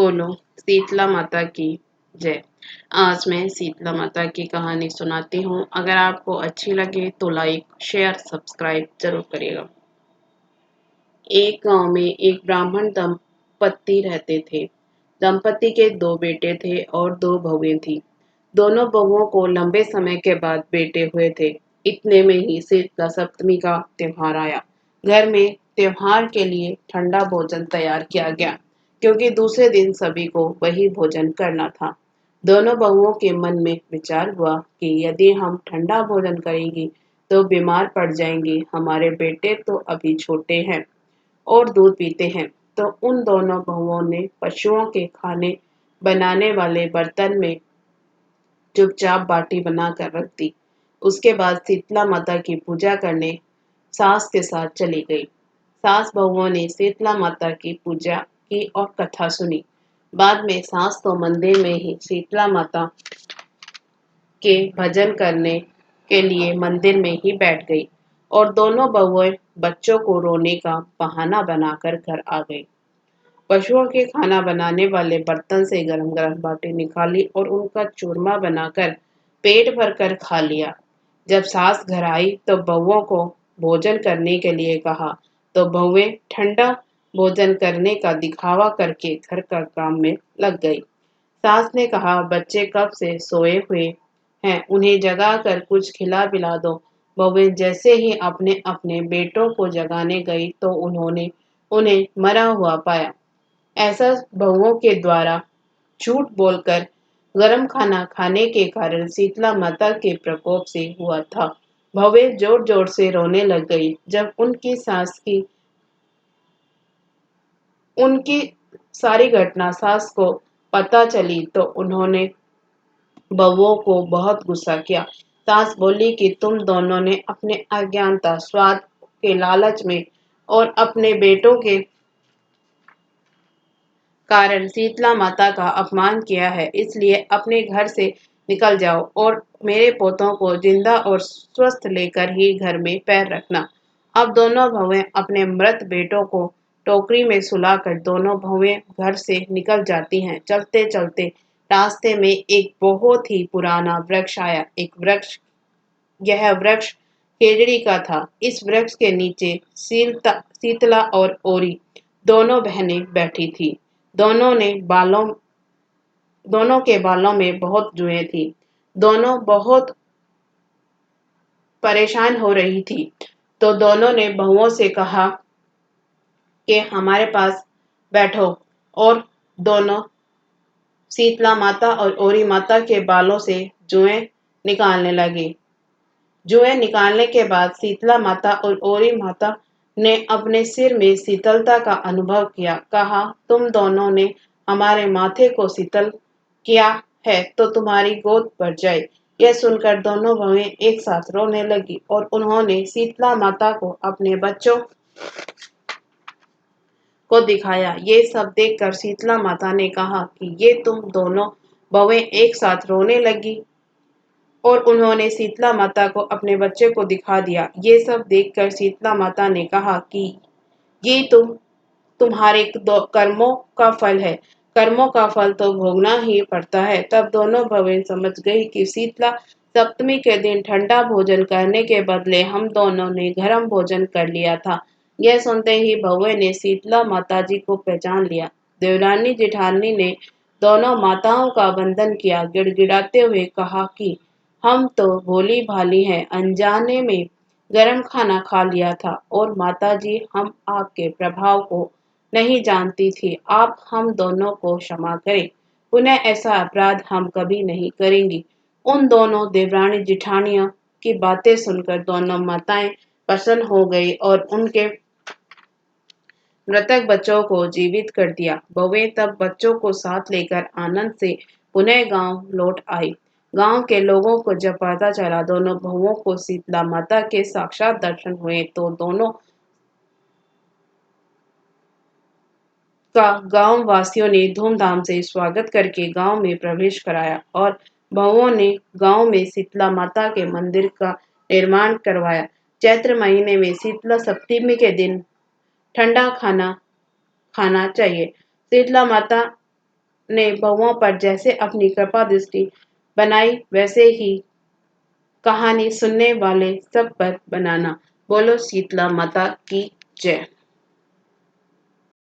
बोलो शीतला माता की जय। आज मैं शीतला माता की कहानी सुनाती हूँ। अगर आपको अच्छी लगे तो लाइक शेयर सब्सक्राइब जरूर करिएगा। एक गांव में एक ब्राह्मण दंपति रहते थे। दंपति के दो बेटे थे और दो बहुएं थी। दोनों बहुओं को लंबे समय के बाद बेटे हुए थे। इतने में ही शीतला सप्तमी का त्योहार आया। घर में त्योहार के लिए ठंडा भोजन तैयार किया गया, क्योंकि दूसरे दिन सभी को वही भोजन करना था। दोनों बहुओं के मन में विचार हुआ कि यदि हम ठंडा भोजन करेंगे तो बीमार पड़ जाएंगे। हमारे बेटे तो अभी छोटे हैं और दूध पीते हैं। तो उन दोनों बहुओं ने पशुओं के खाने बनाने वाले बर्तन में चुपचाप बाटी बनाकर रख दी। उसके बाद शीतला माता की पूजा करने सास के साथ चली गई। सास बहुओं ने शीतला माता की पूजा की और कथा सुनी। बाद में सास तो मंदिर में ही शीतला माता के भजन करने के लिए मंदिर में ही बैठ गई और दोनों बहुएं बच्चों को रोने का बहाना बनाकर घर आ गई। पशुओं के खाना बनाने वाले बर्तन से गरम गरम बाटी निकाली और उनका चूरमा बनाकर पेट भरकर खा लिया। जब सास घर आई तो बहुओं को भोजन करने के लिए कहा तो बहुएं ठंडा भोजन करने का दिखावा करके घर का काम में लग गई। सास ने कहा, बच्चे कब से सोए हुए हैं, उन्हें जगा कर कुछ खिला पिला दो। बहुएं जैसे ही अपने अपने बेटों को जगाने गई तो उन्होंने उन्हें मरा हुआ पाया। ऐसा बहुओं के द्वारा झूठ बोलकर गरम खाना खाने के कारण शीतला माता के प्रकोप से हुआ था। बहुएं जोर जोर से रोने लग गई। जब उनकी सास की उनकी सारी घटना सास को पता चली तो उन्होंने बहुओं को बहुत गुस्सा किया। सास बोली कि तुम दोनों ने अपने अज्ञानता, स्वाद के लालच में और अपने बेटों के कारण शीतला माता का अपमान किया है, इसलिए अपने घर से निकल जाओ और मेरे पोतों को जिंदा और स्वस्थ लेकर ही घर में पैर रखना। अब दोनों बहुएं अपने मृत बेटों को टोकरी में सुलाकर दोनों बहुएं घर से निकल जाती हैं। चलते चलते रास्ते में एक बहुत ही पुराना वृक्ष आया। यह वृक्ष खेजड़ी का था। इस वृक्ष के नीचे शीतला और ओरी दोनों बहनें बैठी थी। दोनों ने बालों दोनों के बालों में बहुत जुएं थी। दोनों बहुत परेशान हो रही थी। तो दोनों ने बहुओं से कहा कि हमारे पास बैठो और दोनों शीतला माता और ओरी माता के बालों से जुएं निकालने लगे। जुएं निकालने के बाद शीतला माता और ओरी माता ने अपने सिर में शीतलता का अनुभव किया। कहा, तुम दोनों ने हमारे माथे को शीतल किया है तो तुम्हारी गोद भर जाए। यह सुनकर दोनों बहुएं एक साथ रोने लगी और उन्होंने शीतला माता को अपने बच्चों को दिखाया। ये सब देखकर शीतला माता ने कहा कि ये तुम दोनों बहुएं एक साथ रोने लगी और उन्होंने शीतला माता को अपने बच्चे को दिखा दिया। ये सब देखकर शीतला माता ने कहा कि ये तुम्हारे कर्मों का फल है। कर्मों का फल तो भोगना ही पड़ता है। तब दोनों बहुएं समझ गई कि शीतला सप्तमी के दिन ठंडा भोजन करने के बदले हम दोनों ने गर्म भोजन कर लिया था। यह सुनते ही बहुएं ने शीतला माताजी को पहचान लिया। देवरानी जेठानी ने दोनों माताओं का वंदन किया। गिड़गिड़ाते हुए कहा कि हम तो भोली भाली हैं, अनजाने में गरम खाना खा लिया था और माताजी हम आपके प्रभाव को नहीं जानती थी। आप हम दोनों को क्षमा करें। पुनः ऐसा अपराध हम कभी नहीं करेंगी। उन दोनों देवरानी जिठानियों की बातें सुनकर दोनों माताएं प्रसन्न हो गई और उनके मृतक बच्चों को जीवित कर दिया। बहुएं तब बच्चों को साथ लेकर आनंद से पुनः गांव लौट आई। गांव के लोगों को जब पता चला दोनों बहुओं को शीतला माता के साक्षात दर्शन हुए तो दोनों का गांव वासियों ने धूमधाम से स्वागत करके गांव में प्रवेश कराया और बहुओं ने गांव में शीतला माता के मंदिर का निर्माण करवाया। चैत्र महीने में शीतला सप्तमी के दिन ठंडा खाना खाना चाहिए। शीतला माता ने बहुओं पर जैसे अपनी कृपा दृष्टि बनाई वैसे ही कहानी सुनने वाले सब पर बनाना। बोलो शीतला माता की जय।